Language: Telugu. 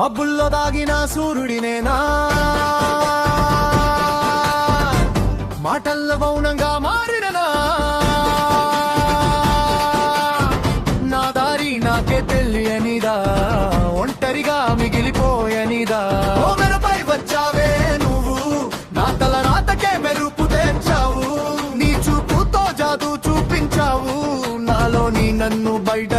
మబ్బుల్లో దాగిన సూర్యుడినేనా, మాటల్లో మౌనంగా మారిననా, నా దారి నాకే తెలియనిదా, ఒంటరిగా మిగిలిపోయనిదా. ఓ మెరపై వచ్చావే నువ్వు, నా తల రాతకే మెరుపు తెచ్చావు, నీ చూపుతో జాదు చూపించావు, నాలోని నన్ను బయట